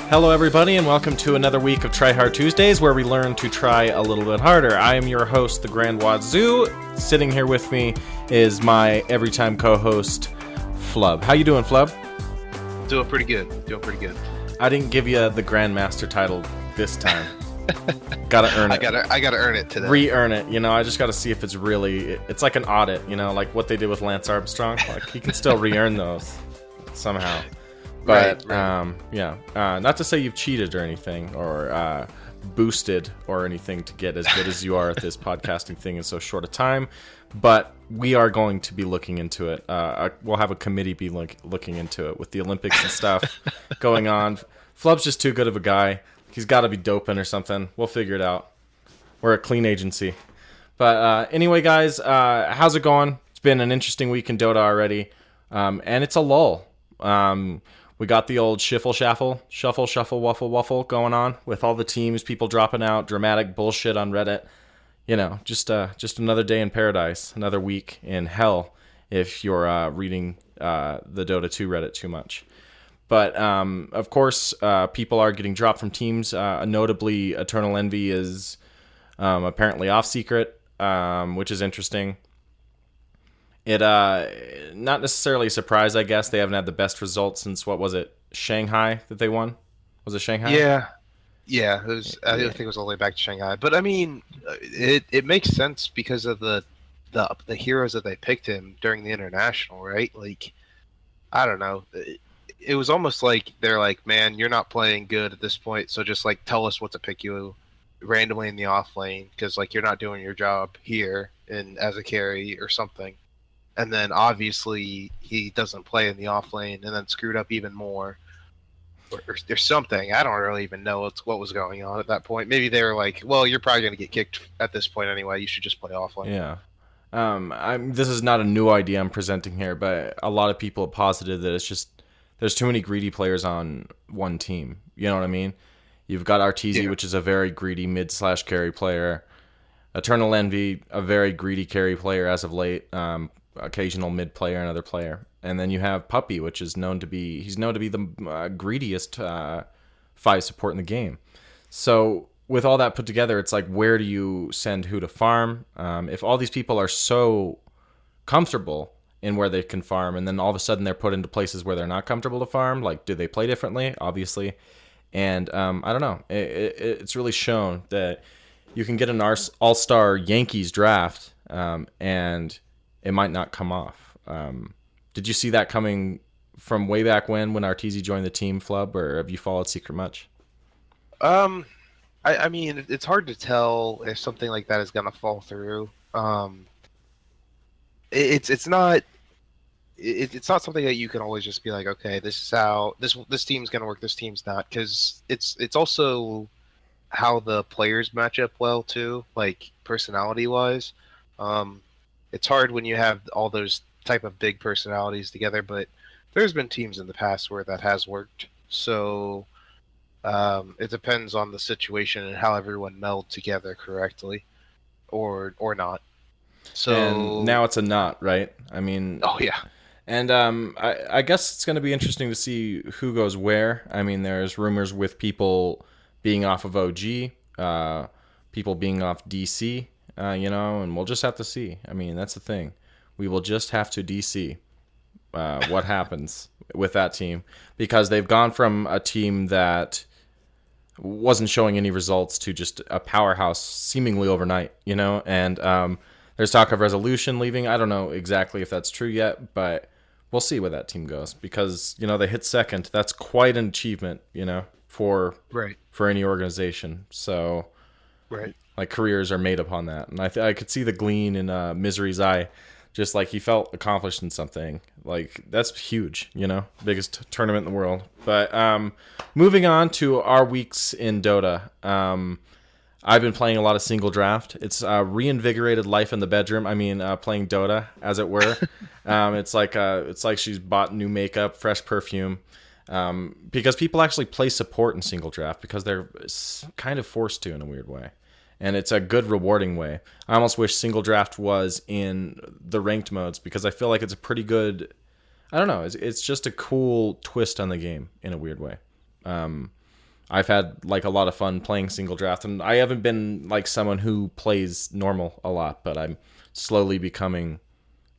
Hello, everybody, and welcome to another week of Tryhard Tuesdays, where we learn to try a little bit harder. I am your host, the Grand Wazoo. Sitting here with me is my every-time co-host, Flubb. How you doing, Flubb? Doing pretty good. I didn't give you the Grandmaster title this time. Gotta earn it. I gotta earn it today. Re-earn it. You know, I just gotta see if it's really... It's like an audit, you know, like what they did with Lance Armstrong. Like, he can still re-earn those somehow. But, right. Not to say you've cheated or anything, or boosted or anything to get as good as you are at this podcasting thing in so short a time, but we are going to be looking into it. We'll have a committee be looking into it with the Olympics and stuff going on. Flubb's just too good of a guy. He's got to be doping or something. We'll figure it out. We're a clean agency. But anyway, guys, how's it going? It's been an interesting week in Dota already, and it's a lull. We got the old shuffle, waffle, waffle going on with all the teams, people dropping out, dramatic bullshit on Reddit. You know, just another day in paradise, another week in hell if you're reading the Dota 2 Reddit too much. But, of course, people are getting dropped from teams. Notably, Eternal Envy is apparently off secret, which is interesting. It not necessarily a surprise, I guess. They haven't had the best results since, what was it, Shanghai that they won? Was it Shanghai? Yeah. It was. I think it was all the way back to Shanghai. But I mean, it makes sense because of the heroes that they picked him during the international, right? Like, I don't know. It was almost like they're like, man, you're not playing good at this point, so just like tell us what to pick you randomly in the off lane because like you're not doing your job here and as a carry or something. And then obviously he doesn't play in the off lane and then screwed up even more. Or there's something. I don't really even know what was going on at that point. Maybe they were like, well, you're probably going to get kicked at this point anyway. You should just play off lane. Yeah. This is not a new idea I'm presenting here, but a lot of people have posited that it's just there's too many greedy players on one team. You know what I mean? You've got Arteezy, which is a very greedy mid/carry player. Eternal Envy, a very greedy carry player as of late. Occasional mid player, another player, and then you have Puppy, which is known to be the greediest 5 support in the game. So with all that put together, it's like, where do you send who to farm? If all these people are so comfortable in where they can farm, and then all of a sudden they're put into places where they're not comfortable to farm, like, do they play differently? Obviously. And I don't know. It's really shown that you can get an all-star Yankees draft, and it might not come off. Did you see that coming from way back when Arteezy joined the team, Flubb, or have you followed Secret much? I mean, it's hard to tell if something like that is going to fall through. It's not something that you can always just be like, okay, this is how this team's going to work, this team's not, because it's also how the players match up well too, like personality wise. It's hard when you have all those type of big personalities together, but there's been teams in the past where that has worked. So it depends on the situation and how everyone meld together correctly, or not. So and now it's a not, right? I mean, oh yeah. And I guess it's going to be interesting to see who goes where. I mean, there's rumors with people being off of OG, people being off DC. And we'll just have to see. I mean, that's the thing. We will just have to DC what happens with that team, because they've gone from a team that wasn't showing any results to just a powerhouse seemingly overnight, and there's talk of Resolution leaving. I don't know exactly if that's true yet, but we'll see where that team goes, because, they hit second. That's quite an achievement, for any organization. So, right. Like, careers are made upon that. And I could see the gleam in Misery's eye. Just like he felt accomplished in something. Like, that's huge, biggest tournament in the world. But moving on to our weeks in Dota. I've been playing a lot of single draft. It's reinvigorated life in the bedroom. I mean, playing Dota, as it were. It's like she's bought new makeup, fresh perfume. Because people actually play support in single draft because they're kind of forced to in a weird way. And it's a good, rewarding way. I almost wish single draft was in the ranked modes, because I feel like it's a pretty good... I don't know. It's just a cool twist on the game in a weird way. I've had like a lot of fun playing single draft, and I haven't been like someone who plays normal a lot, but I'm slowly becoming,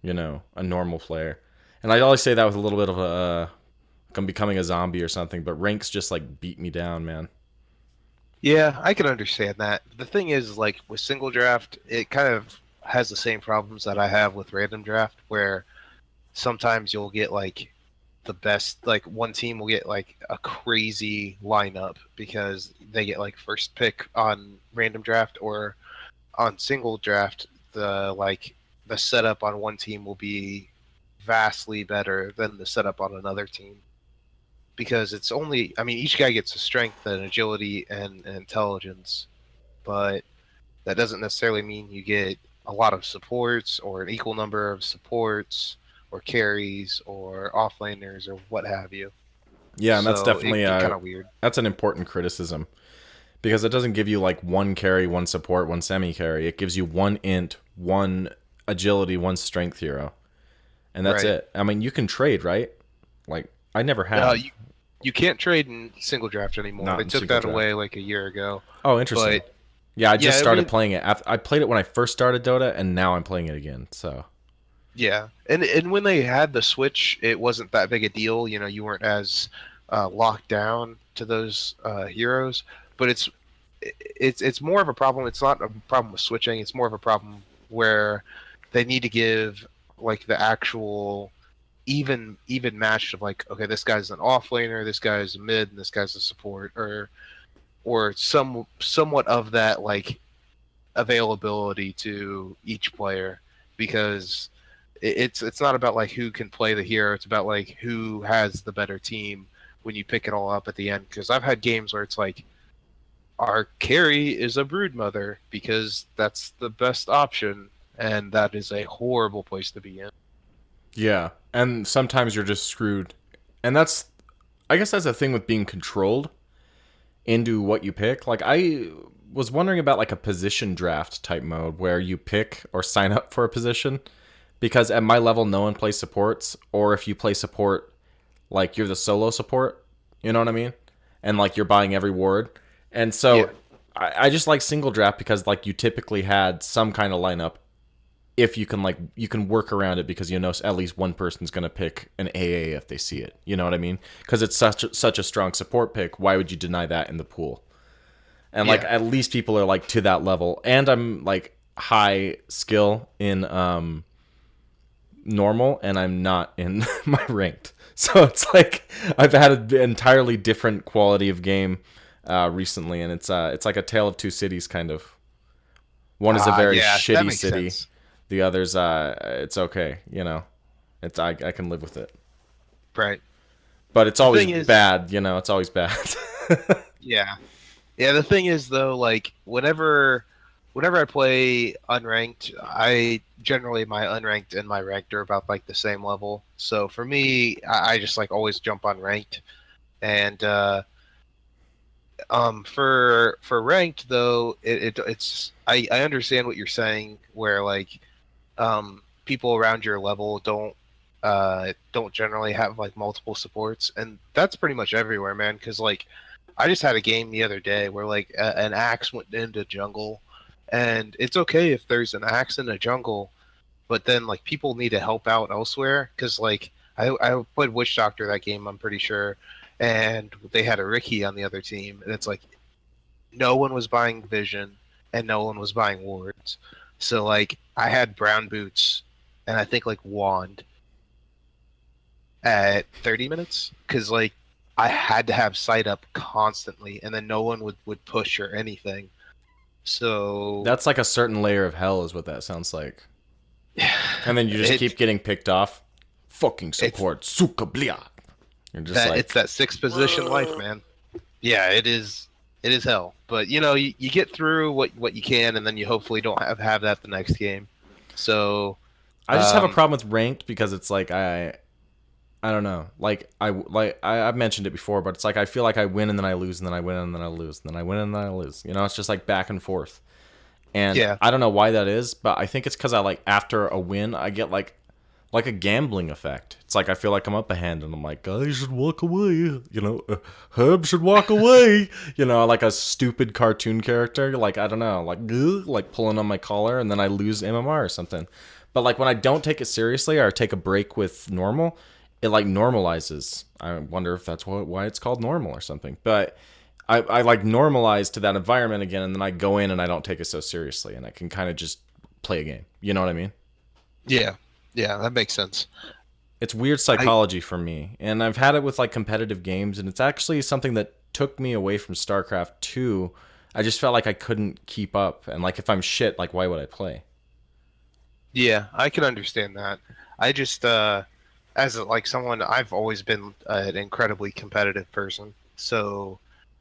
a normal player. And I always say that with a little bit of like I'm becoming a zombie or something, but ranks just like beat me down, man. Yeah, I can understand that. The thing is, like with single draft, it kind of has the same problems that I have with random draft, where sometimes you'll get like the best, like one team will get like a crazy lineup because they get like first pick on random draft, or on single draft, the setup on one team will be vastly better than the setup on another team, because it's only, I mean, each guy gets a strength and agility and intelligence, but that doesn't necessarily mean you get a lot of supports or an equal number of supports or carries or offlaners or what have you. Yeah, and that's So definitely it kind of weird. that's an important criticism because it doesn't give you like one carry, one support, one semi carry. It gives you one int, one agility, one strength hero, and that's Right. it. I mean, you can trade, right? Like I never No, have. you can't trade in single draft anymore. Not They in took single that draft. away like a year ago. Oh, interesting. But Yeah, I yeah, just I started mean, playing it. I played it when I first started Dota, and now I'm playing it again. So yeah, and when they had the Switch, it wasn't that big a deal. You know, you weren't as locked down to those heroes. But it's more of a problem. It's not a problem with switching. It's more of a problem where they need to give like the actual even match of like, okay, this guy's an offlaner, this guy's a mid, and this guy's a support, or somewhat of that like availability to each player, because it's not about like who can play the hero. It's about like who has the better team when you pick it all up at the end. Because I've had games where it's like our carry is a brood mother because that's the best option, and that is a horrible place to be in. yeah, and sometimes you're just screwed, and I guess that's the thing with being controlled into what you pick. Like I was wondering about like a position draft type mode where you pick or sign up for a position because at my level no one plays supports, or if you play support like you're the solo support, you know what I mean? And like you're buying every ward. And Yeah, so I just like single draft because like you typically had some kind of lineup if you can work around it because you know at least one person's going to pick an AA if they see it. You know what I mean? Because it's such a strong support pick. Why would you deny that in the pool? And like yeah. at least people are like to that level, and I'm like high skill in normal, and I'm not in my ranked. So it's like I've had an entirely different quality of game recently, and it's like a tale of two cities kind of. One is a very Yeah, that shitty makes city. sense. The other's it's okay, It's I can live with it. Right. But it's The always thing is, bad, it's always bad. yeah. Yeah, the thing is though, like whenever I play unranked, I generally my unranked and my ranked are about like the same level. So for me, I just like always jump on ranked. And for ranked though, it's I understand what you're saying, where like people around your level don't generally have like multiple supports, and that's pretty much everywhere, man. Because like I just had a game the other day where like an axe went into jungle, and it's okay if there's an axe in a jungle, but then like people need to help out elsewhere. Because like I played Witch Doctor that game, I'm pretty sure, and they had a Ricky on the other team, and it's like no one was buying Vision and no one was buying wards. So like I had brown boots and I think like wand at 30 minutes, because like I had to have sight up constantly, and then no one would push or anything. So That's like a certain layer of hell is what that sounds like. And then you just it keep getting picked off. Fucking it's support. Suka blia. You're just that like, it's that sixth position life, man. Yeah, it is. It is hell. But you know, you get through what you can, and then you hopefully don't have that the next game. So I just have a um, problem with ranked because it's like I don't know. I've mentioned it before, but it's like I feel like I win and then I lose and then I win and then I lose and then I win and then I lose. It's just like back and forth. And yeah, I don't know why that is, but I think it's because I like after a win I get like like a gambling effect. It's like I feel like I'm up a hand, and I'm like, I should walk away. Herb should walk away. Like a stupid cartoon character. Like I don't know, like pulling on my collar, and then I lose MMR or something. But like when I don't take it seriously or take a break with normal, it like normalizes. I wonder if that's why it's called normal or something. But I like normalize to that environment again, and then I go in and I don't take it so seriously, and I can kind of just play a game. You know what I mean? Yeah, yeah, that makes sense. It's weird psychology for me, and I've had it with like competitive games, and it's actually something that took me away from StarCraft 2. I just felt like I couldn't keep up, and like if I'm shit, like why would I play? Yeah, I can understand that. I just, as like someone, I've always been an incredibly competitive person. So,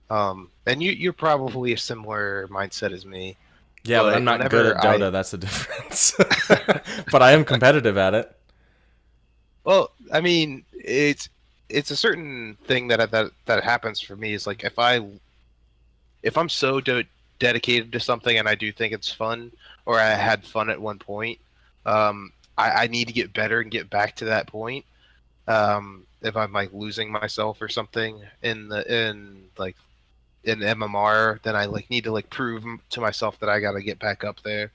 and you're probably a similar mindset as me. Yeah, but I'm not good at Dota. That's the difference. But I am competitive at it. Well, I mean, it's a certain thing that happens for me is like if I'm so dedicated to something and I do think it's fun or I had fun at one point, I need to get better and get back to that point. If I'm like losing myself or something in MMR, then I like need to like prove to myself that I got to get back up there.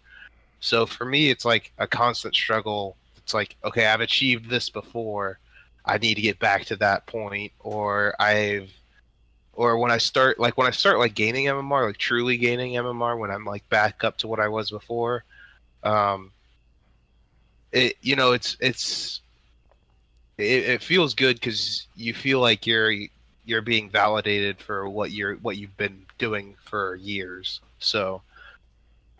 So for me, it's like a constant struggle. It's like, okay, I've achieved this before. I need to get back to that point, or when I start like gaining MMR, like truly gaining MMR, when I'm like back up to what I was before. Um, it feels good because you feel like you're being validated for what you've been doing for years. So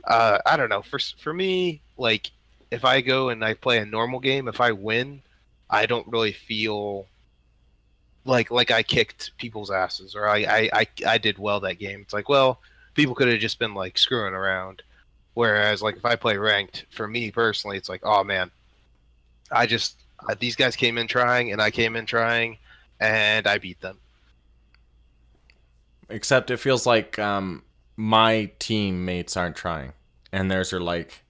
I don't know. For me, like if I go and I play a normal game, if I win, I don't really feel like I kicked people's asses or I did well that game. It's like, well, people could have just been like screwing around. Whereas like if I play ranked, for me personally, it's like, oh man, these guys came in trying and I came in trying and I beat them. Except it feels like my teammates aren't trying, and theirs are like,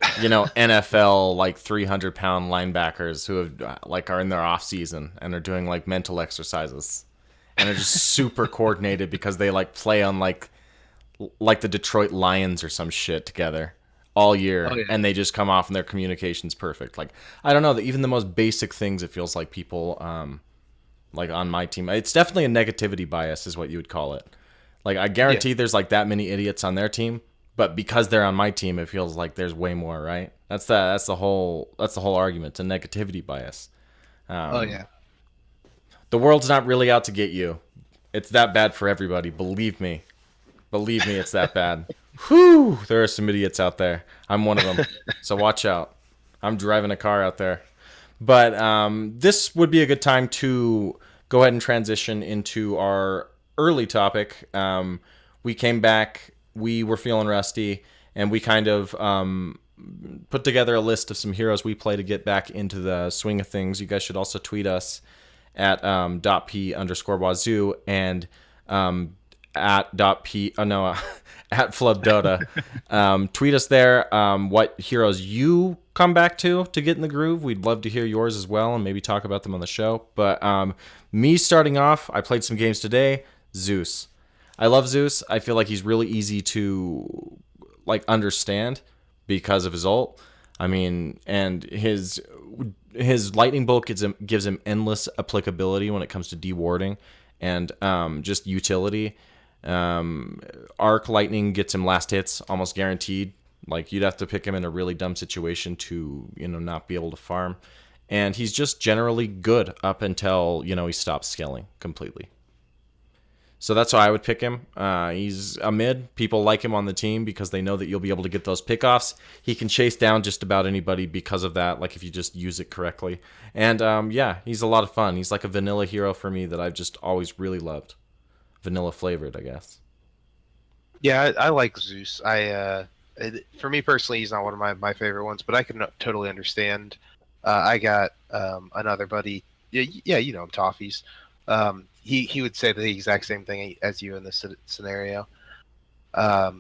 NFL like 300-pound linebackers who have like are in their off season and are doing like mental exercises, and are just super coordinated because they like play on like the Detroit Lions or some shit together all year, Oh yeah. and they just come off and their communication's perfect. Like I don't know, even the most basic things, it feels like people like on my team, it's definitely a negativity bias is what you would call it. Like I guarantee there's like that many idiots on their team, but because they're on my team, it feels like there's way more, right? That's the whole argument. It's a negativity bias. Oh yeah. The world's not really out to get you. It's that bad for everybody. Believe me. Believe me, it's that bad. Whew, there are some idiots out there. I'm one of them. So watch out. I'm driving a car out there. But this would be a good time to go ahead and transition into our early topic. We came back, we were feeling rusty, and we kind of put together a list of some heroes we play to get back into the swing of things. You guys should also tweet us at .p_wazoo and at .p at Flubb Dota. Tweet us there what heroes you come back to get in the groove. We'd love to hear yours as well and maybe talk about them on the show. But me starting off, I played some games today. Zeus. I love Zeus. I feel like he's really easy to like understand because of his ult. I mean, and his lightning bolt gives him endless applicability when it comes to dewarding and just utility. Arc lightning gets him last hits almost guaranteed. Like you'd have to pick him in a really dumb situation to not be able to farm, and he's just generally good up until he stops scaling completely. So that's why I would pick him. He's a mid. People like him on the team because they know that you'll be able to get those pickoffs. He can chase down just about anybody because of that, like if you just use it correctly. And yeah, he's a lot of fun. He's like a vanilla hero for me that I've just always really loved. Vanilla flavored, I guess. Yeah, I like Zeus. For me personally, he's not one of my favorite ones, but I can totally understand. I got another buddy. Yeah, you know him, Toffees. He would say the exact same thing as you in this scenario. I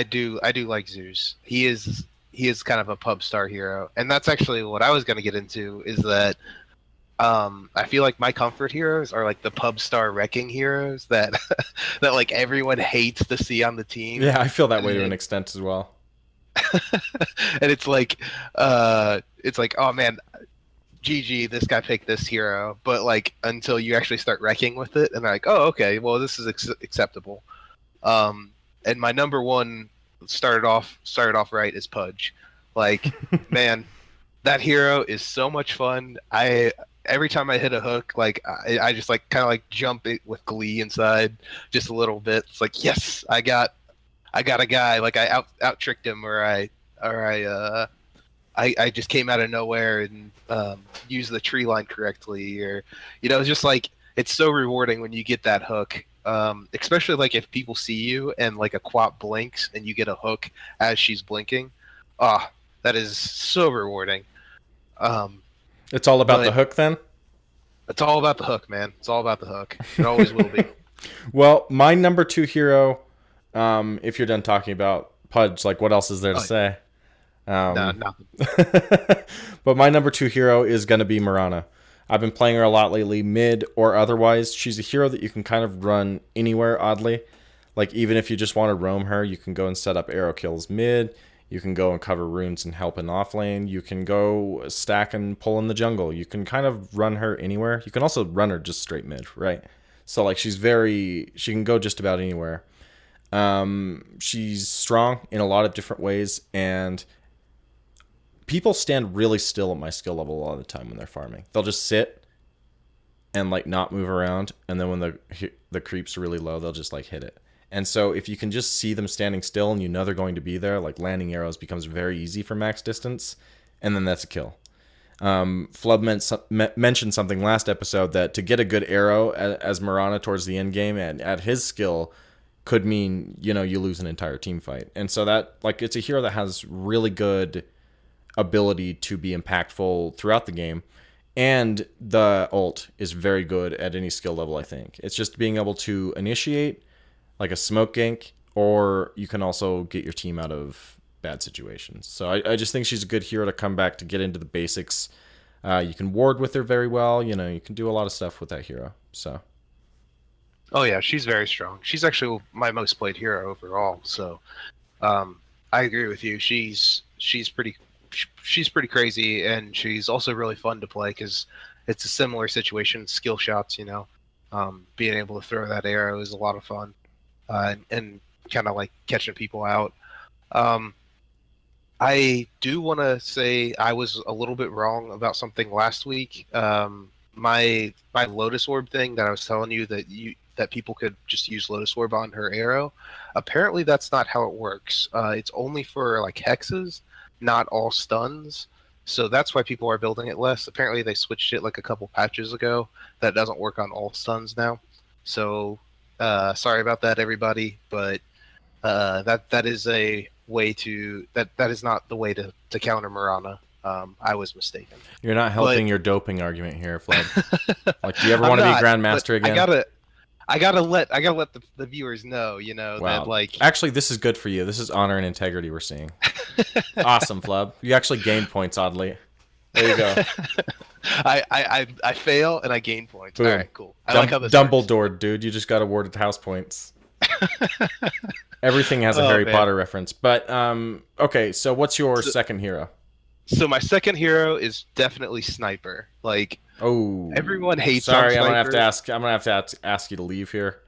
do like Zeus. He he is kind of a pub star hero, and that's actually what I was going to get into. Is that I feel like my comfort heroes are like the pub star wrecking heroes that that like everyone hates to see on the team. Yeah, I feel that way to an extent as well. And it's like, oh man, GG, this guy picked this hero. But like until you actually start wrecking with it, and they're like, oh okay, well this is acceptable. And my number one started off right is Pudge. Like, man, that hero is so much fun. Every time I hit a hook, like I just like kind of like jump it with glee inside just a little bit. It's like, yes, I got a guy. Like I out tricked him, or I just came out of nowhere and used the tree line correctly, or it's just like it's so rewarding when you get that hook. Especially like if people see you and like a quap blinks and you get a hook as she's blinking. That is so rewarding. It's all about the hook, then? It's all about the hook, man. It's all about the hook. It always will be. Well, my number 2 hero, if you're done talking about Pudge, like what else is there to say? No, nothing. But my number 2 hero is going to be Mirana. I've been playing her a lot lately, mid or otherwise. She's a hero that you can kind of run anywhere, oddly. Like, even if you just want to roam her, you can go and set up arrow kills mid. You can go and cover runes and help in off lane. You can go stack and pull in the jungle. You can kind of run her anywhere. You can also run her just straight mid, right? So, like, she can go just about anywhere. She's strong in a lot of different ways, and people stand really still at my skill level a lot of the time when they're farming. They'll just sit and, like, not move around, and then when the creep's really low, they'll just, like, hit it. And so if you can just see them standing still and they're going to be there, like landing arrows becomes very easy for max distance, and then that's a kill. Flubb mentioned something last episode that to get a good arrow as Mirana towards the end game and at his skill could mean, you lose an entire team fight. And so that, like, it's a hero that has really good ability to be impactful throughout the game. And the ult is very good at any skill level, I think. It's just being able to initiate like a smoke gank, or you can also get your team out of bad situations. So I just think she's a good hero to come back to get into the basics. You can ward with her very well. You can do a lot of stuff with that hero. So. Oh yeah, she's very strong. She's actually my most played hero overall. So, I agree with you. She's pretty crazy, and she's also really fun to play because it's a similar situation. Skill shots, being able to throw that arrow is a lot of fun. And kind of like catching people out. I do want to say I was a little bit wrong about something last week. My Lotus Orb thing that I was telling you that people could just use Lotus Orb on her arrow. Apparently, that's not how it works. It's only for like hexes, not all stuns. So that's why people are building it less. Apparently, they switched it like a couple patches ago. That doesn't work on all stuns now. So. Sorry about that, everybody, but that is a way to that is not the way to counter Mirana. I was mistaken. You're not helping your doping argument here, Flubb. Like, do you ever want to be Grandmaster again? I gotta let the viewers know, wow. that like actually this is good for you. This is honor and integrity we're seeing. Awesome, Flubb. You actually gained points, oddly. There you go. I fail and I gain points. Boom. All right, cool. I like how this Dumbledore, works. dude. You just got awarded house points. Everything has a Harry Potter reference. But okay, so what's your second hero? So my second hero is definitely Sniper. Like, everyone hates. Sorry, on I'm Sniper. gonna have to ask you to leave here.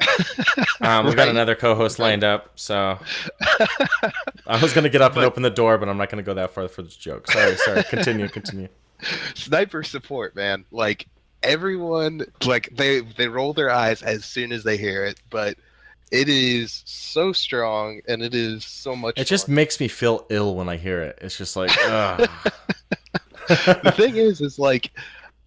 We got another co-host lined up, so I was gonna get up and open the door, but I'm not gonna go that far for this joke. Sorry. Continue. Sniper support, man. Like, everyone, like they roll their eyes as soon as they hear it, but it is so strong and it is so much fun. Just makes me feel ill when I hear it. It's just like, ugh. The thing is like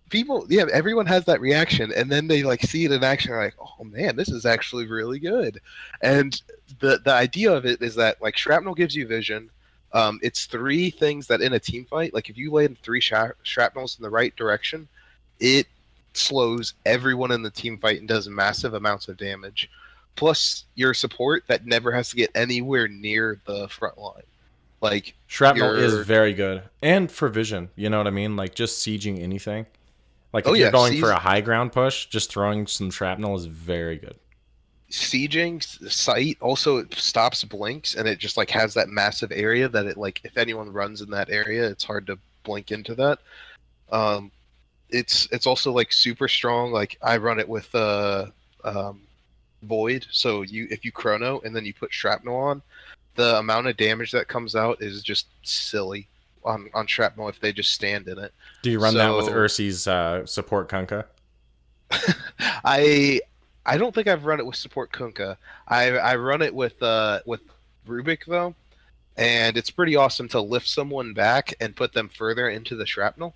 people, everyone has that reaction, and then they like see it in action, and like, oh man, this is actually really good. And the idea of it is that like shrapnel gives you vision. It's 3 things that in a team fight, like if you land 3 shrapnels in the right direction, it slows everyone in the team fight and does massive amounts of damage. Plus your support that never has to get anywhere near the front line. Like Shrapnel is your very good, and for vision. You know what I mean? Like just sieging anything. Like oh if you're yeah, going for a high ground push, just throwing some shrapnel is very good. sieging sight also it stops blinks, and it just like has that massive area that it like if anyone runs in that area, it's hard to blink into that. Um, it's also like super strong. Like I run it with um, void. So you if you chrono and then you put shrapnel on, the amount of damage that comes out is just silly on shrapnel if they just stand in it. Do you run that with So Ursi's support Kunkka? I I don't think I've run it with support Kunkka. I run it with Rubik though, and it's pretty awesome to lift someone back and put them further into the shrapnel.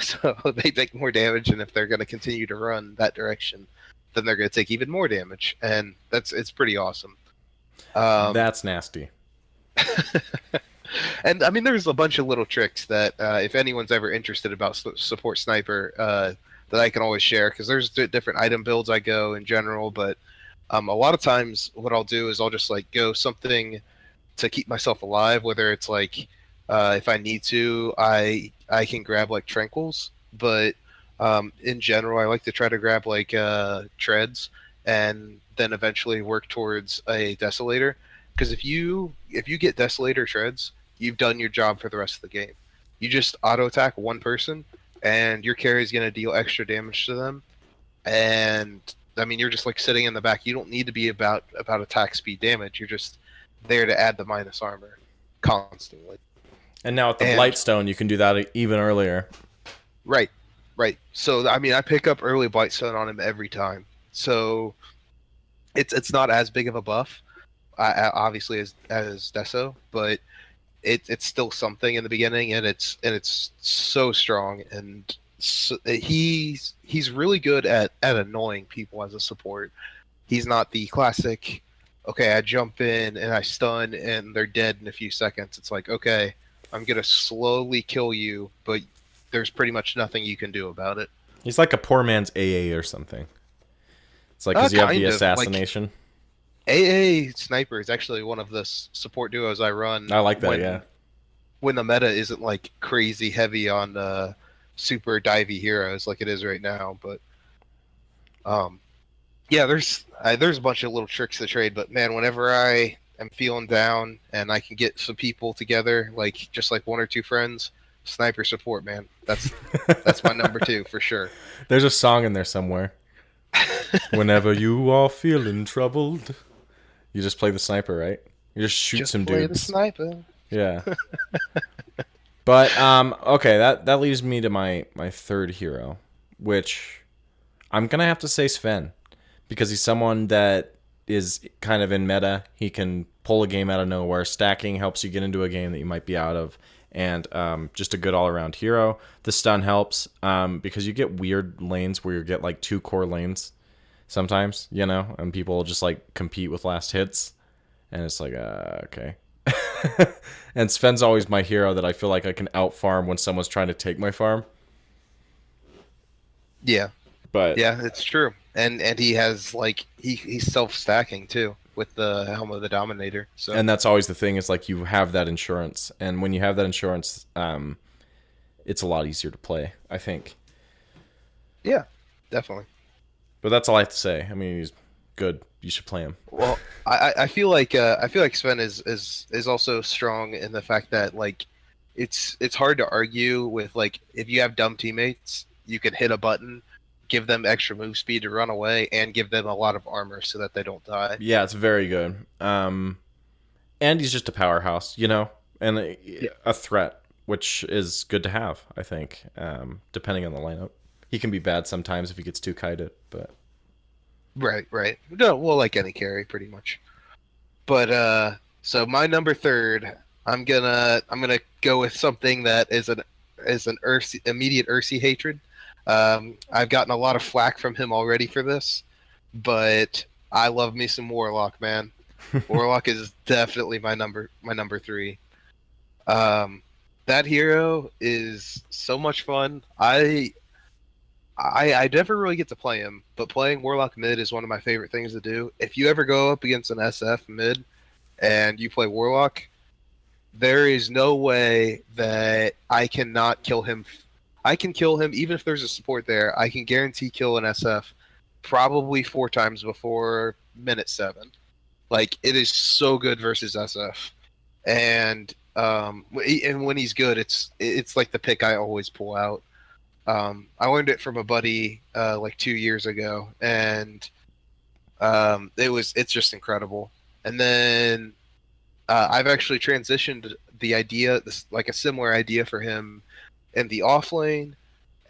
So they take more damage, and if they're going to continue to run that direction, then they're going to take even more damage, and it's pretty awesome. Um, That's nasty. and I mean, there's a bunch of little tricks that if anyone's ever interested about support sniper, that I can always share because there's different item builds I go in general, but a lot of times what I'll do is I'll just like go something to keep myself alive, whether it's like if I need to, I can grab like tranquils, but in general, I like to try to grab like treads and then eventually work towards a desolator. Because if you get desolator treads, you've done your job for the rest of the game. You just auto attack one person, and your carry is going to deal extra damage to them. And I mean, you're just like sitting in the back. You don't need to be about attack speed damage. You're just there to add the minus armor constantly. And now with the And Blightstone, you can do that even earlier. right, right. So I mean, I pick up early Blightstone on him every time. So it's not as big of a buff, obviously as Deso, but it's still something in the beginning, and it's so strong, and so, he's really good at annoying people as a support. He's not the classic. Okay, I jump in and I stun and they're dead in a few seconds. It's like, okay, I'm gonna slowly kill you, but there's pretty much nothing you can do about it. He's like a poor man's AA or something. It's like because you have the Kind of like assassination. AA Sniper is actually one of the support duos I run. I like that, yeah. When the meta isn't like crazy heavy on super divey heroes like it is right now, but yeah, there's a bunch of little tricks to trade, but man, whenever I am feeling down and I can get some people together, like just like one or two friends, sniper support, man. That's my number two for sure. There's a song in there somewhere. Whenever you are feeling troubled, you just play the sniper, right? You just shoot some play dudes. the sniper. Yeah. But okay, that leads me to my third hero, which I'm gonna have to say Sven, because he's someone that is kind of in meta. He can pull a game out of nowhere. Stacking helps you get into a game that you might be out of, and just a good all-around hero. The stun helps because you get weird lanes where you get like 2 core lanes sometimes, you know, and people just like compete with last hits, and it's like okay. And Sven's always my hero that I feel like I can out farm when someone's trying to take my farm. Yeah, But yeah, it's true. And he has like he's self stacking too with the Helm of the Dominator. So and that's always the thing, is like you have that insurance, and when you have that insurance, it's a lot easier to play, I think. yeah, definitely. But that's all I have to say. I mean, he's good. You should play him. Well, I feel like Sven is also strong in the fact that like it's hard to argue with, like, if you have dumb teammates, you can hit a button, give them extra move speed to run away, and give them a lot of armor so that they don't die. Yeah, it's very good. And he's just a powerhouse, you know, and a threat, which is good to have, I think, depending on the lineup. He can be bad sometimes if he gets too kited, but... Right. No, well, like any carry, pretty much. But so my number third, I'm gonna go with something that is an immediate Ursi hatred. I've gotten a lot of flack from him already for this, but I love me some Warlock, man. Warlock is definitely my number three. That hero is so much fun. I never really get to play him, but playing Warlock mid is one of my favorite things to do. If you ever go up against an SF mid and you play Warlock, there is no way that I cannot kill him. I can kill him even if there's a support there. I can guarantee kill an SF probably 4 times before minute 7. Like, it is so good versus SF, and when he's good, it's like the pick I always pull out. I learned it from a buddy like 2 years ago, and it's just incredible. And then I've actually transitioned the idea, like a similar idea for him in the off lane,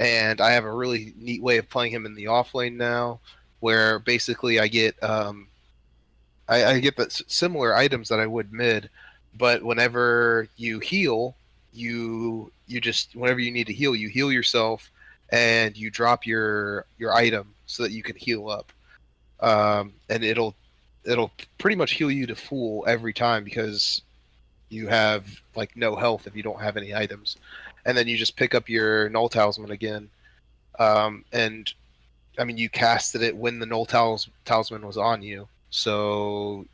and I have a really neat way of playing him in the off lane now, where basically I get I get the similar items that I would mid, but whenever you heal, you just whenever you need to heal, you heal yourself, and you drop your item so that you can heal up, and it'll pretty much heal you to full every time because you have like no health if you don't have any items, and then you just pick up your null talisman again, and I mean you casted it when the null talisman was on you, so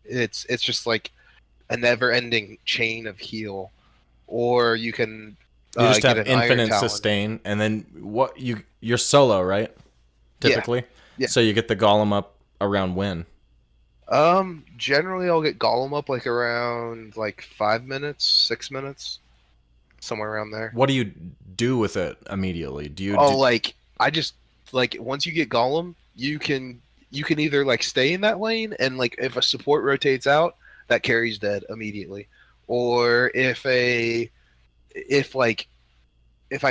it's just like a never-ending chain of heal, or you can You just get have an iron infinite talon. sustain, and then you're solo, right? Typically. Yeah. So you get the golem up around when? Generally I'll get Golem up like around like 5 minutes, 6 minutes, somewhere around there. What do you do with it immediately? Like I just like once you get Golem, you can either like stay in that lane and like if a support rotates out, that carry's dead immediately. Or if I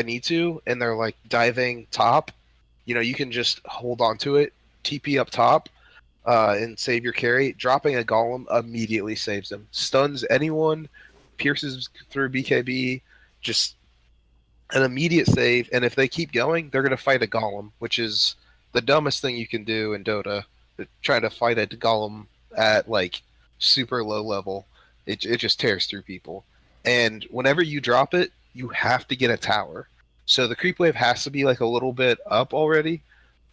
need to and they're like diving top, you can just hold on to it, TP up top, and save your carry. Dropping a Golem immediately saves them. Stuns anyone, pierces through BKB, just an immediate save. And if they keep going, they're going to fight a Golem, which is the dumbest thing you can do in Dota. Trying to fight a Golem at like super low level, it just tears through people. And whenever you drop it, you have to get a tower. So the creep wave has to be like a little bit up already,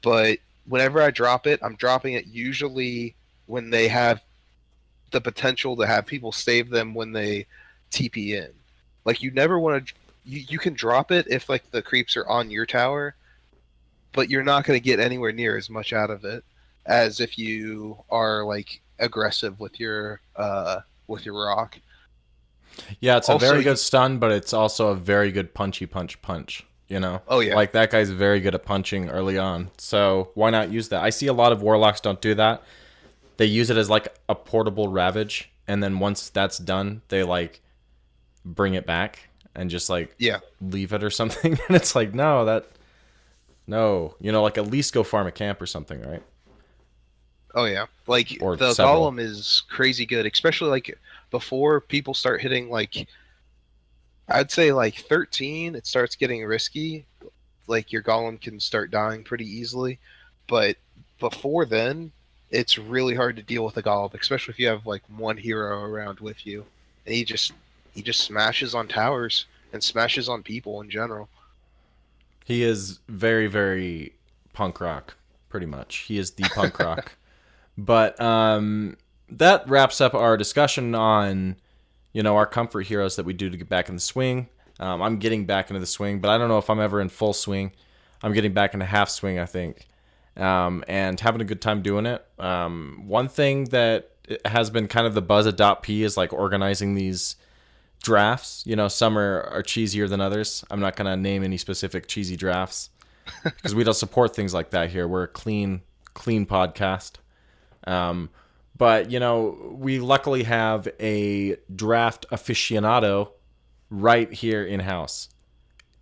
but whenever I drop it, I'm dropping it usually when they have the potential to have people save them when they TP in. Like you never want to. You can drop it if like the creeps are on your tower, but you're not going to get anywhere near as much out of it as if you are like aggressive with your rock. Yeah, it's Also, a very good stun, but it's also a very good punchy punch. Oh yeah. Like that guy's very good at punching early on. So why not use that? I see a lot of warlocks don't do that. They use it as like a portable ravage, and then once that's done, they like bring it back and just like leave it or something. And it's like no, like at least go farm a camp or something, right? Oh yeah, like Or the several. Golem is crazy good, especially like before people start hitting like I'd say like 13, it starts getting risky. Like your Golem can start dying pretty easily, but before then, it's really hard to deal with a Golem, especially if you have like one hero around with you, and he just smashes on towers and smashes on people in general. He is very, very punk rock, pretty much. He is the punk rock. But that wraps up our discussion on, our comfort heroes that we do to get back in the swing. I'm getting back into the swing, but I don't know if I'm ever in full swing. I'm getting back into half swing, I think, and having a good time doing it. One thing that has been kind of the buzz at .p is like organizing these drafts. Some are cheesier than others. I'm not going to name any specific cheesy drafts because we don't support things like that here. We're a clean podcast. But, we luckily have a draft aficionado right here in-house.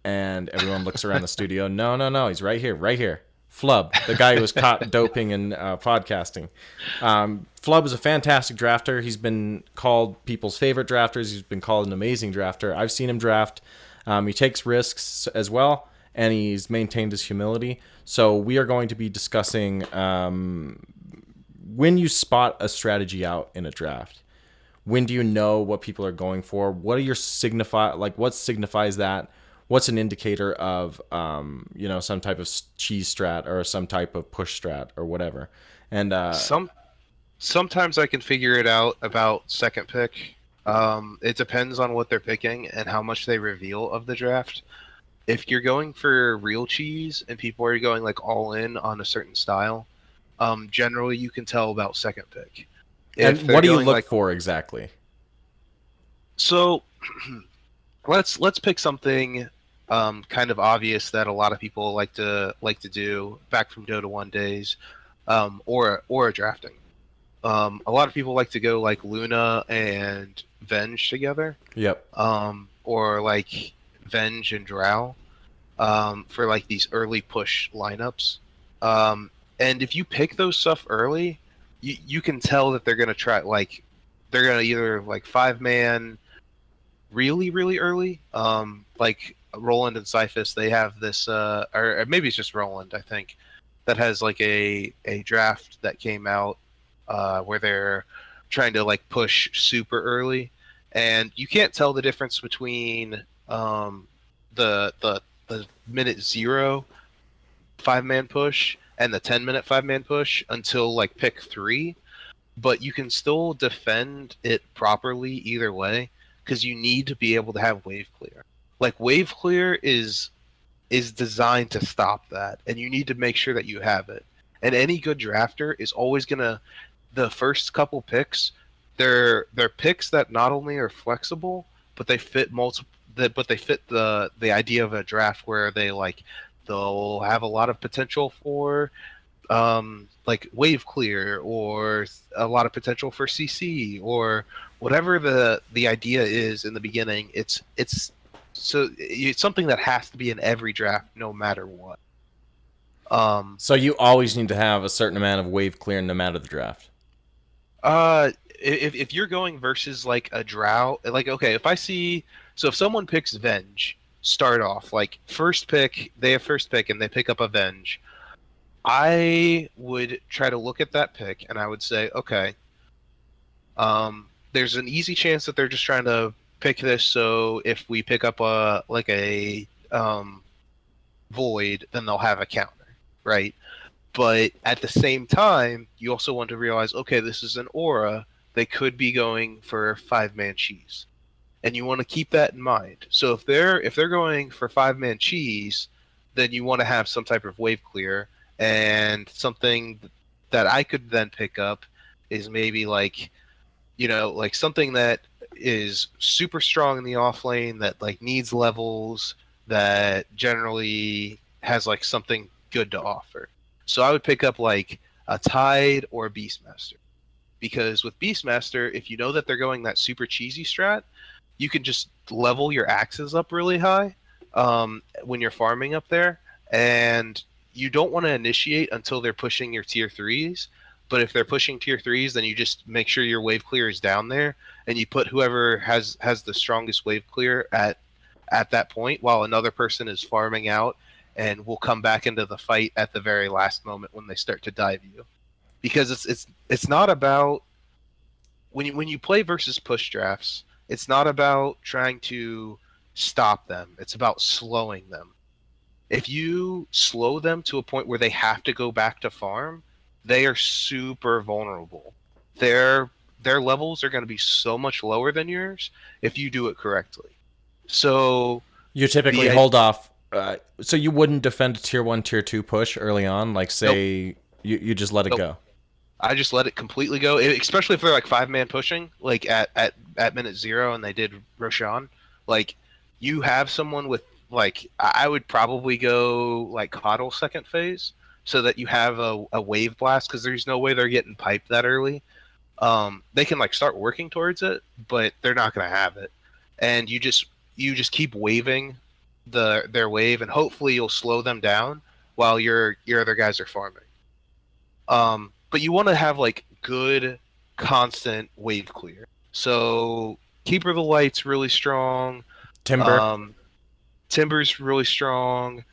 And everyone looks around the studio. No, he's right here. Flubb, the guy who was caught doping and podcasting. Flubb is a fantastic drafter. He's been called people's favorite drafters. He's been called an amazing drafter. I've seen him draft. He takes risks as well, and he's maintained his humility. So we are going to be discussing when you spot a strategy out in a draft. When do you know what people are going for? What are your what signifies that? What's an indicator of some type of cheese strat or some type of push strat or whatever? And Sometimes I can figure it out about second pick. It depends on what they're picking and how much they reveal of the draft. If you're going for real cheese and people are going like all in on a certain style, generally you can tell about second pick. If And they're what do you going look like for exactly? so, let's pick something kind of obvious that a lot of people like to do back from Dota 1 days, or drafting. A lot of people like to go like Luna and Venge together, Yep. or like Venge and Drow, for like these early push lineups. Um, and if you pick those stuff early, you can tell that they're gonna try like they're gonna either like 5-man really really early, like Roland and Cyphus. They have this, or maybe it's just Roland, I think, that has like a draft that came out, where they're trying to like push super early, and you can't tell the difference between the minute zero 5-man push and the 10-minute 5-man push until like pick three, but you can still defend it properly either way because you need to be able to have wave clear. Like wave clear is designed to stop that, and you need to make sure that you have it. And any good drafter is always gonna, the first couple picks, they're picks that not only are flexible, but they fit multiple. But they fit the idea of a draft where they'll have a lot of potential for like wave clear, or a lot of potential for CC, or whatever the idea is in the beginning. It's something that has to be in every draft, no matter what. So you always need to have a certain amount of wave clear no matter the draft. If you're going versus like a Drow, like okay, if someone picks Venge, start off like first pick, they have first pick and they pick up a Venge. I would try to look at that pick and I would say, okay, there's an easy chance that they're just trying to pick this. So if we pick up a void, then they'll have a counter, right? But at the same time, you also want to realize, okay, this is an aura. They could be going for 5-man cheese, and you want to keep that in mind. So if they're going for 5-man cheese, then you want to have some type of wave clear, and something that I could then pick up is maybe like, like something that is super strong in the off lane that like needs levels, that generally has like something good to offer. So I would pick up like a Tide or a Beastmaster, because with Beastmaster, if you know that they're going that super cheesy strat, you can just level your axes up really high, when you're farming up there, and you don't want to initiate until they're pushing your tier threes. But if they're pushing tier threes, then you just make sure your wave clear is down there, and you put whoever has the strongest wave clear at that point, while another person is farming out, and will come back into the fight at the very last moment when they start to dive you. Because it's not about, when you play versus push drafts, it's not about trying to stop them. It's about slowing them. If you slow them to a point where they have to go back to farm, they are super vulnerable. Their levels are going to be so much lower than yours if you do it correctly. So You typically hold off. So you wouldn't defend a tier 1, tier 2 push early on? Like, say, nope. you just let it go? I just let it completely go, especially if they're like 5-man pushing, like at minute zero, and they did Roshan. Like, you have someone with, like, I would probably go like Coddle second phase, so that you have a wave blast, because there's no way they're getting piped that early. They can like start working towards it, but they're not going to have it. And you just keep waving their wave, and hopefully you'll slow them down while your other guys are farming. But you want to have like good, constant wave clear. So Keeper of the Light's really strong. Timber. Timber's really strong.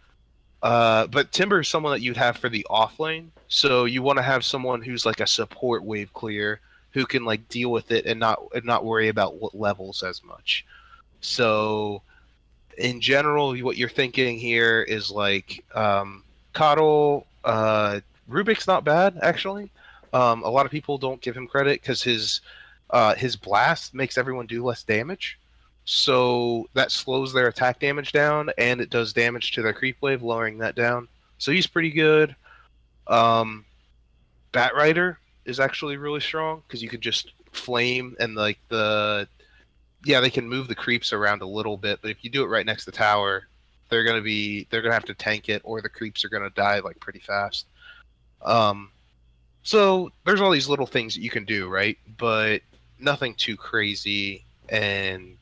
But Timber is someone that you'd have for the off lane. So you want to have someone who's like a support wave clear, who can like deal with it and not worry about what levels as much. So in general, what you're thinking here is like, Coddle. Rubik's not bad, actually. A lot of people don't give him credit because his his blast makes everyone do less damage. So that slows their attack damage down, and it does damage to their creep wave, lowering that down. So he's pretty good. Batrider is actually really strong because you could just flame and like they can move the creeps around a little bit, but if you do it right next to the tower, they're gonna have to tank it, or the creeps are gonna die like pretty fast. So there's all these little things that you can do, right? But nothing too crazy and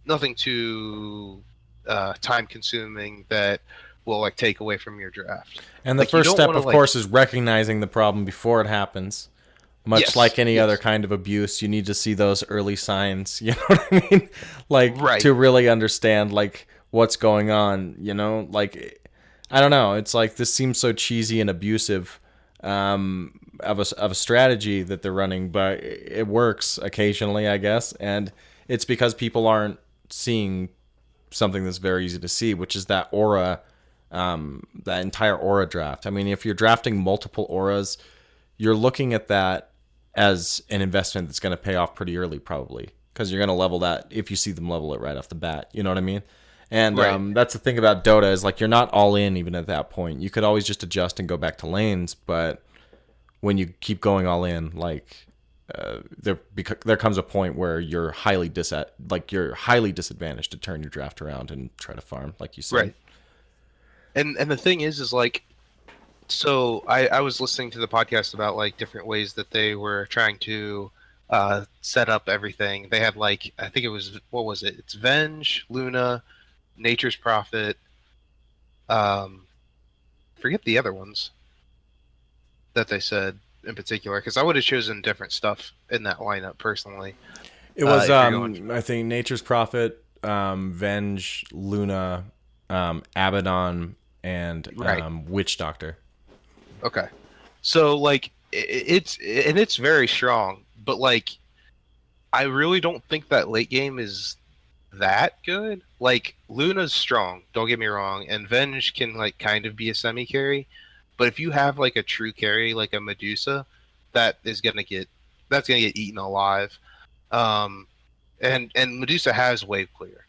nothing too time consuming that will like take away from your draft. And the first step, of course, is recognizing the problem before it happens. Much like any other kind of abuse, you need to see those early signs. You know what I mean? Like to really understand like what's going on. You know, like I don't know. It's like this seems so cheesy and abusive of a strategy that they're running, but it works occasionally, I guess. And it's because people aren't seeing something that's very easy to see, which is that aura. That entire aura draft. I mean, if you're drafting multiple auras, you're looking at that as an investment that's going to pay off pretty early, probably, because you're going to level that if you see them level it right off the bat. You know what I mean? And that's the thing about Dota is like you're not all in even at that point. You could always just adjust and go back to lanes, but when you keep going all in, like there comes a point where you're highly disadvantaged to turn your draft around and try to farm, like you said. Right. And the thing is like, so I was listening to the podcast about like different ways that they were trying to set up everything. They had like, I think it was, what was it? It's Venge, Luna, Nature's Prophet, forget the other ones that they said in particular, because I would have chosen different stuff in that lineup personally. It was, I think, Nature's Prophet, Venge, Luna, Abaddon, and Witch Doctor. Okay, so like it's very strong, but like I really don't think that late game is that good. Like Luna's strong, don't get me wrong, and Venge can like kind of be a semi carry, but if you have like a true carry like a Medusa, that's gonna get eaten alive. And Medusa has wave clear.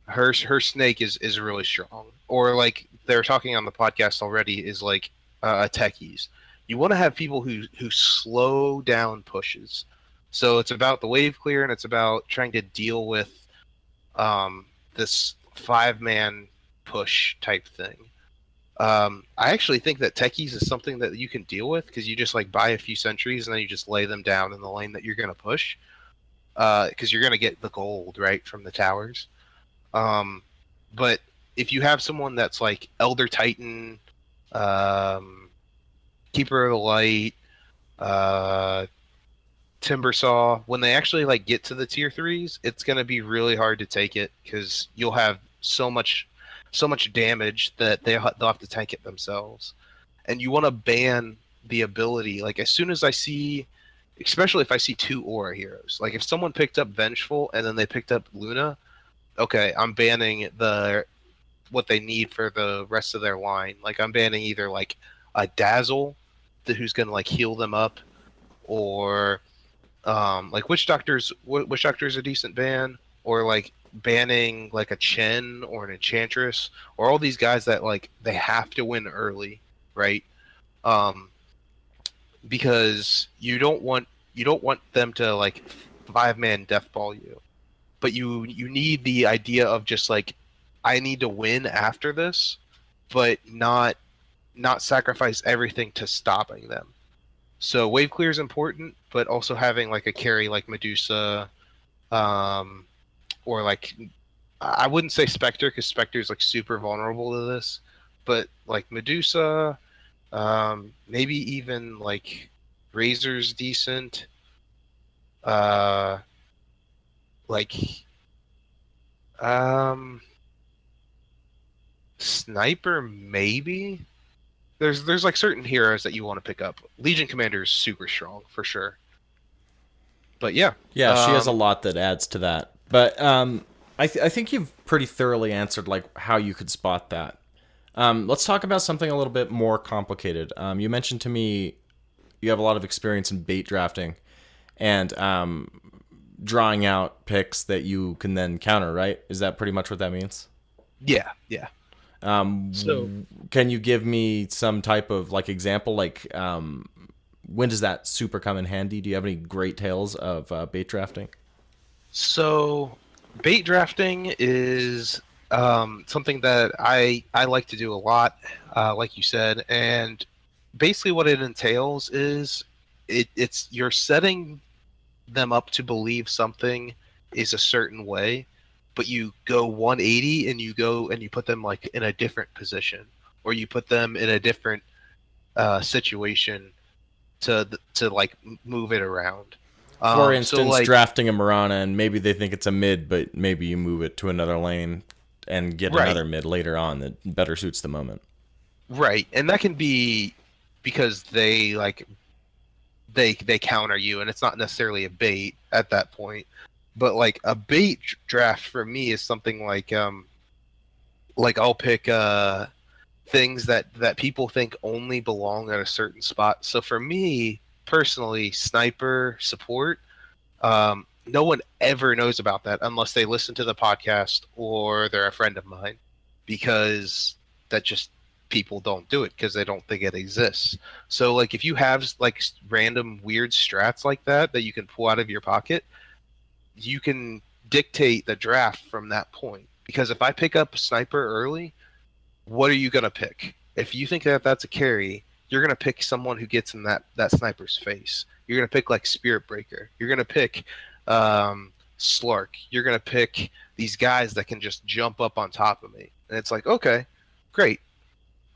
Her snake is really strong. Or like they're talking on the podcast already is like techies. You want to have people who slow down pushes. So it's about the wave clear and it's about trying to deal with this 5-man push type thing. I actually think that techies is something that you can deal with because you just like buy a few sentries and then you just lay them down in the lane that you're going to push because you're going to get the gold right from the towers. But if you have someone that's like Elder Titan, Keeper of the Light, Timbersaw, when they actually like get to the tier 3s, it's going to be really hard to take it because you'll have so much damage that they'll have to tank it themselves. And you want to ban the ability, like as soon as I see, especially if I see 2 aura heroes, like if someone picked up Vengeful and then they picked up Luna, okay, I'm banning what they need for the rest of their line. Like I'm banning either like a Dazzle who's gonna like heal them up, or like Witch Doctor's a decent ban, or like banning like a Chen or an Enchantress, or all these guys that like they have to win early, right? Because you don't want them to like 5-man deathball you. But you need the idea of just like, I need to win after this, but not sacrifice everything to stopping them. So wave clear is important, but also having like a carry like Medusa, or like I wouldn't say Spectre because Spectre is like super vulnerable to this, but like Medusa, maybe even like Razor's decent. Like Sniper maybe. There's like certain heroes that you want to pick up. Legion Commander is super strong for sure. But yeah, she has a lot that adds to that. But I think you've pretty thoroughly answered like how you could spot that. Let's talk about something a little bit more complicated. You mentioned to me you have a lot of experience in bait drafting. and drawing out picks that you can then counter, right? Is that pretty much what that means? Yeah, yeah. So Can you give me some type of like example? Like, when does that super come in handy? Do you have any great tales of bait drafting? So, bait drafting is something that I like to do a lot, like you said, and basically what it entails is it's you're setting them up to believe something is a certain way, but you go 180 and you go and you put them like in a different position, or you put them in a different situation to like move it around. For So instance, like drafting a Marana and maybe they think it's a mid, but maybe you move it to another lane and get right. another mid later on that better suits the moment. Right, and that can be because they counter you, and it's not necessarily a bait at that point. But like a bait draft for me is something like I'll pick things that people think only belong at a certain spot. So for me personally, sniper support, no one ever knows about that unless they listen to the podcast or they're a friend of mine, because that just people don't do it because they don't think it exists. So like if you have like random weird strats like that you can pull out of your pocket, you can dictate the draft from that point. Because if I pick up a sniper early, what are you going to pick? If you think that that's a carry, you're going to pick someone who gets in that sniper's face. You're going to pick like Spirit Breaker. You're going to pick Slark. You're going to pick these guys that can just jump up on top of me. And it's like, okay, great.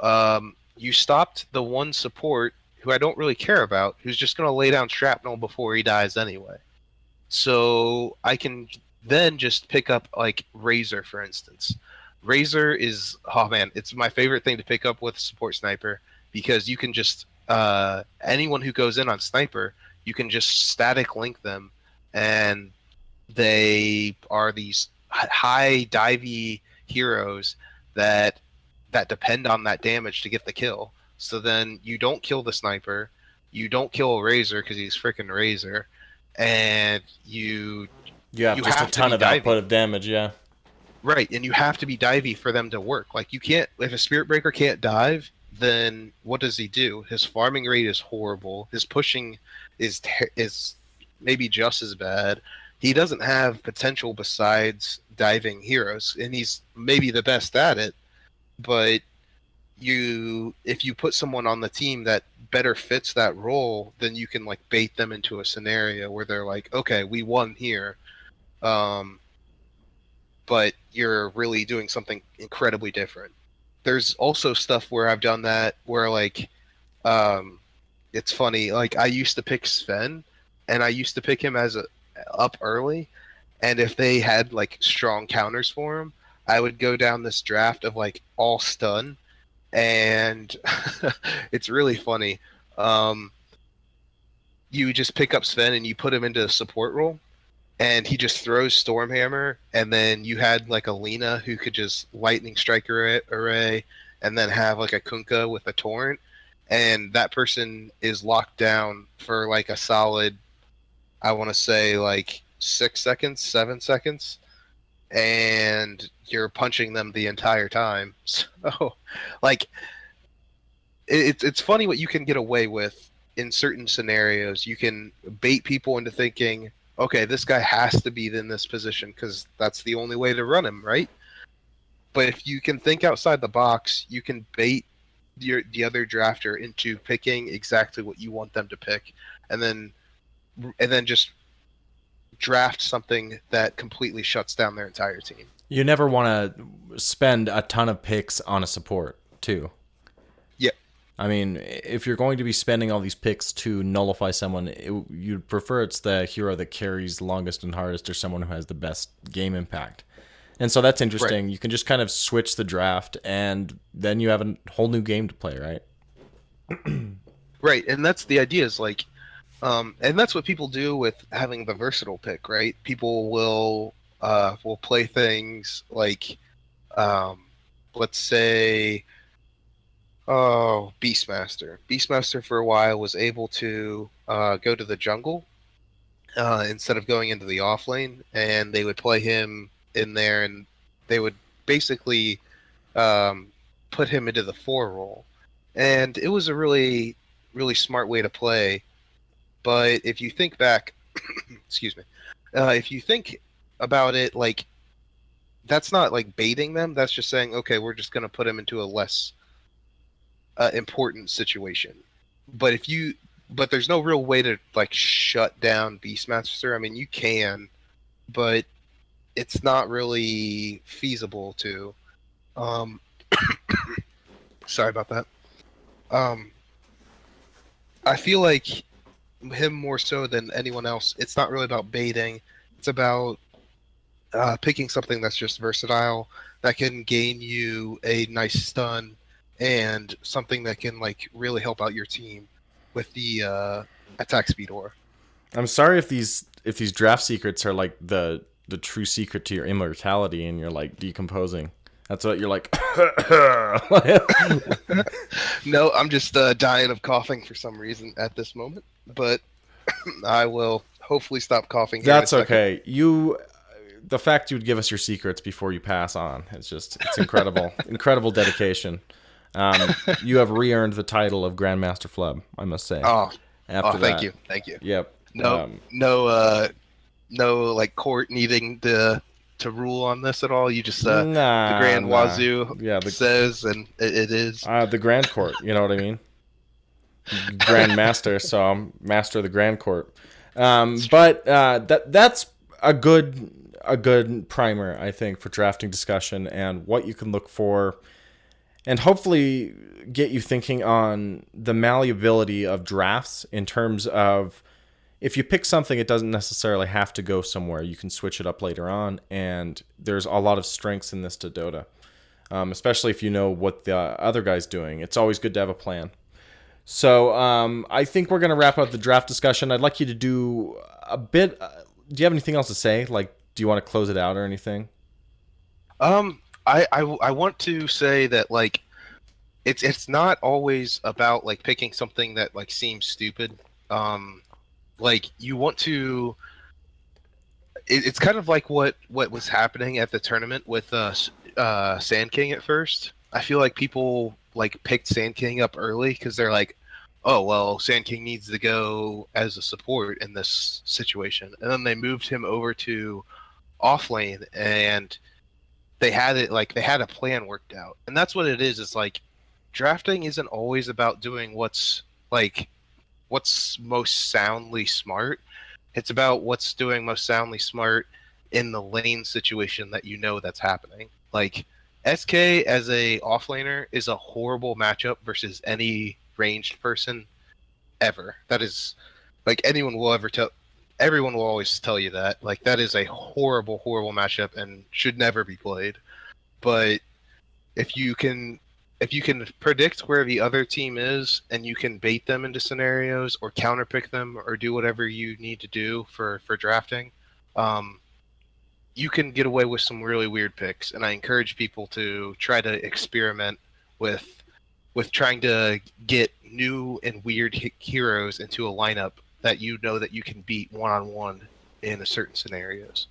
You stopped the one support who I don't really care about, who's just going to lay down shrapnel before he dies anyway. So I can then just pick up like Razor, for instance. Razor is, oh man, it's my favorite thing to pick up with support sniper, because you can just anyone who goes in on sniper, you can just static link them, and they are these high divey heroes that depend on that damage to get the kill. So then you don't kill the sniper, you don't kill a Razor because he's freaking Razor, and You have you just a have to ton be of divey. output of damage, yeah. Right, and you have to be divey for them to work. Like you can't, if a Spirit Breaker can't dive, then what does he do? His farming rate is horrible. His pushing is maybe just as bad. He doesn't have potential besides diving heroes, and he's maybe the best at it. But if you put someone on the team that better fits that role, then you can like bait them into a scenario where they're like, okay, we won here. Um, but you're really doing something incredibly different. There's also stuff where I've done that where like um it's funny, like I used to pick Sven, and I used to pick him as a up early, and if they had like strong counters for him, I would go down this draft of like all stun, and it's really funny. Um you just pick up Sven and you put him into a support role, and he just throws Stormhammer, and then you had like a Lena who could just lightning strike array, and then have like a Kunkka with a torrent, and that person is locked down for like a solid, I want to say like 6 seconds, 7 seconds, and you're punching them the entire time. So, like, it's funny what you can get away with in certain scenarios. You can bait people into thinking, okay, this guy has to be in this position because that's the only way to run him, right? But if you can think outside the box, you can bait the other drafter into picking exactly what you want them to pick, and then just draft something that completely shuts down their entire team. You never want to spend a ton of picks on a support, too. Yeah. I mean, if you're going to be spending all these picks to nullify someone, you'd prefer it's the hero that carries longest and hardest, or someone who has the best game impact. And so that's interesting. Right. You can just kind of switch the draft, and then you have a whole new game to play, right? Right, and that's the idea, is like, and that's what people do with having the versatile pick, right? People will play things like, let's say, oh, Beastmaster. Beastmaster for a while was able to go to the jungle, instead of going into the off lane, and they would play him in there, and they would basically um, put him into the 4 role. And it was a really, really smart way to play. But if you think back, excuse me, if you think about it, like, that's not like baiting them. That's just saying, okay, we're just going to put him into a less important situation. But but there's no real way to like shut down Beastmaster. I mean, you can, but it's not really feasible to. Um, sorry about that. Um, I feel like him more so than anyone else. It's not really about baiting. It's about picking something that's just versatile, that can gain you a nice stun, and something that can like really help out your team with the attack speed aura. I'm sorry if these draft secrets are like the true secret to your immortality, and you're like decomposing. That's what you're like. No, I'm just dying of coughing for some reason at this moment, but I will hopefully stop coughing. That's okay. The fact you would give us your secrets before you pass on, it's incredible. Incredible dedication. You have re-earned the title of Grandmaster Flubb, I must say. Thank you. Yep. No, like court needing to rule on this at all. You just the Grand Wazoo says, and it is the Grand Court. You know what I mean? Grand Master, so I'm Master of the Grand Court. But that's a good primer, I think, for drafting discussion and what you can look for, and hopefully get you thinking on the malleability of drafts in terms of, if you pick something, it doesn't necessarily have to go somewhere. You can switch it up later on, and there's a lot of strengths in this to Dota, especially if you know what the other guy's doing. It's always good to have a plan. So I think we're going to wrap up the draft discussion. I'd like you to do a bit. Do you have anything else to say? Like, do you want to close it out or anything? I want to say that, like, it's not always about like picking something that like seems stupid. Like, you want to. It's kind of like what was happening at the tournament with Sand King at first. I feel like people like picked Sand King up early because they're like, oh well, Sand King needs to go as a support in this situation, and then they moved him over to off lane, and they had a plan worked out. And that's what it is. It's like, drafting isn't always about doing what's most soundly smart. It's about what's doing most soundly smart in the lane situation that you know that's happening. Like, SK as a offlaner is a horrible matchup versus any ranged person ever. That is, like, everyone will always tell you that. Like, that is a horrible, horrible matchup and should never be played. But if you can predict where the other team is, and you can bait them into scenarios or counterpick them or do whatever you need to do for drafting, you can get away with some really weird picks. And I encourage people to try to experiment with trying to get new and weird heroes into a lineup that you know that you can beat one-on-one in certain scenarios.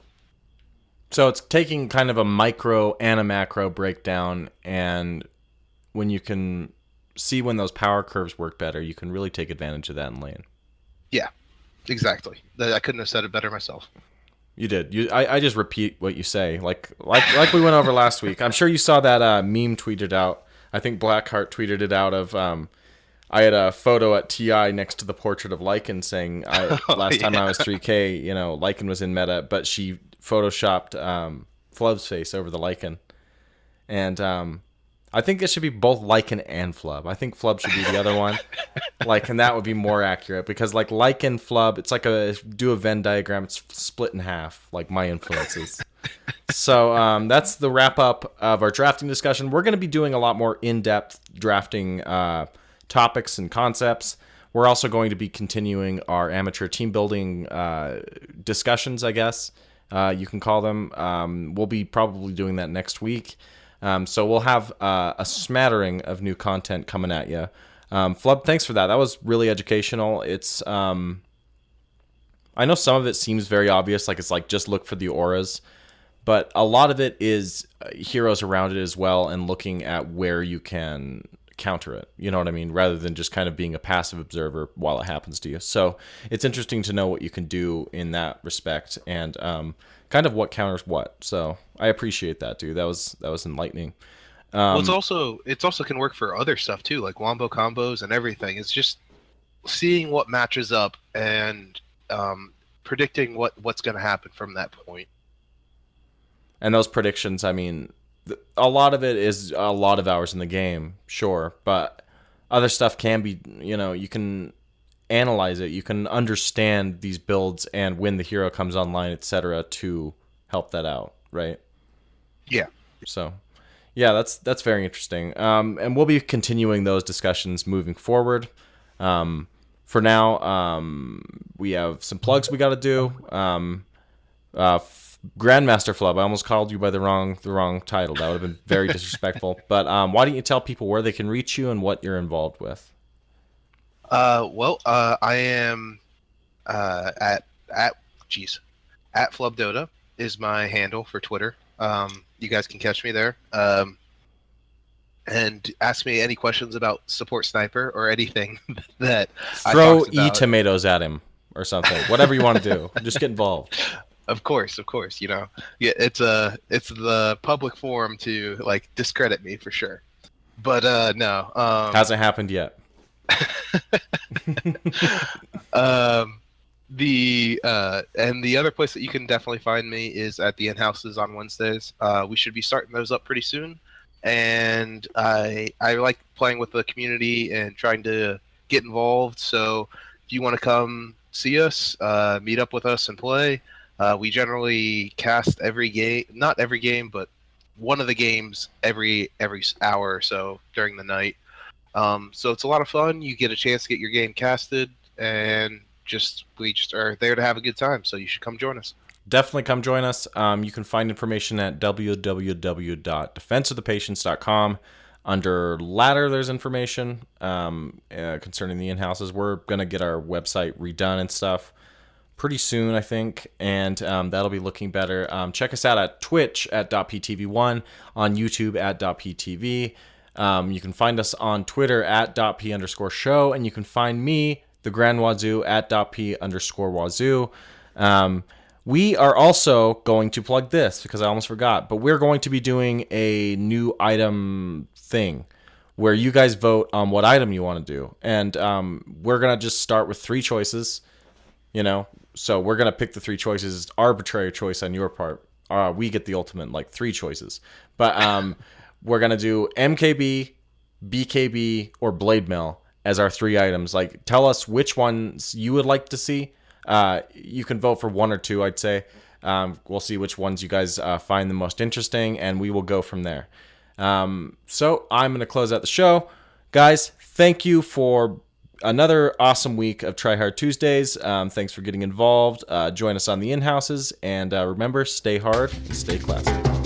So it's taking kind of a micro and a macro breakdown, and when you can see when those power curves work better, you can really take advantage of that in lane. Yeah, exactly. I couldn't have said it better myself. You did. I just repeat what you say, like we went over last week. I'm sure you saw that meme tweeted out. I think Blackheart tweeted it out of. I had a photo at TI next to the portrait of Lycan saying, last time I was 3K, Lycan was in meta, but she photoshopped Flubb's face over the Lycan. And I think it should be both Lycan and Flubb. I think Flubb should be the other one. And that would be more accurate, because like Lycan, Flubb, it's like do a Venn diagram, it's split in half, like my influences. So that's the wrap up of our drafting discussion. We're going to be doing a lot more in-depth drafting topics and concepts. We're also going to be continuing our amateur team building discussions, I guess you can call them. We'll be probably doing that next week. So we'll have a smattering of new content coming at you. Flubb, thanks for that. That was really educational. It's I I know some of it seems very obvious, like it's like just look for the auras, but a lot of it is heroes around it as well, and looking at where you can counter it. You know what I mean? Rather than just kind of being a passive observer while it happens to you. So it's interesting to know what you can do in that respect, and kind of what counters what. So I appreciate that, dude. That was enlightening. Well, it's also can work for other stuff too, like wombo combos and everything. It's just seeing what matches up and predicting what's going to happen from that point. And those predictions, I mean, a lot of it is a lot of hours in the game, sure, but other stuff can be, you can analyze it, you can understand these builds and when the hero comes online, etc., to help that out, right? Yeah. So, yeah, that's very interesting. And we'll be continuing those discussions moving forward. For now, we have some plugs we got to do. Grandmaster Flubb, I almost called you by the wrong title. That would have been very disrespectful. But why don't you tell people where they can reach you and what you're involved with? I am at Flubb Dota is my handle for Twitter. You guys can catch me there. And ask me any questions about Support Sniper or anything that throw tomatoes at him or something. Whatever you want to do, just get involved. Of course. Yeah, it's the public forum to like discredit me for sure. But no, hasn't happened yet. The other place that you can definitely find me is at the in-houses on Wednesdays. We should be starting those up pretty soon. And I like playing with the community and trying to get involved. So if you want to come see us, meet up with us and play, we generally cast every game, not every game, but one of the games every hour or so during the night. So it's a lot of fun. You get a chance to get your game casted, and we just are there to have a good time. So you should come join us. Definitely come join us. You can find information at www.defenseofthepatients.com. Under ladder, there's information concerning the in-houses. We're going to get our website redone and stuff pretty soon, I think, and that'll be looking better. Check us out at Twitch at .ptv1, on YouTube at .ptv. You can find us on Twitter at .p_show, and you can find me, the Grand Wazoo, at .p_wazoo. We are also going to plug this because I almost forgot, but we're going to be doing a new item thing where you guys vote on what item you want to do. And we're going to just start with 3 choices, so we're going to pick the 3 choices. It's arbitrary choice on your part. We get the ultimate, 3 choices. But we're going to do MKB, BKB, or Blade Mill as our 3 items. Tell us which ones you would like to see. You can vote for 1 or 2, I'd say. We'll see which ones you guys find the most interesting, and we will go from there. So I'm going to close out the show. Guys, thank you for another awesome week of Tryhard Tuesdays. Thanks for getting involved. Join us on the in-houses, and remember, stay hard and stay classy.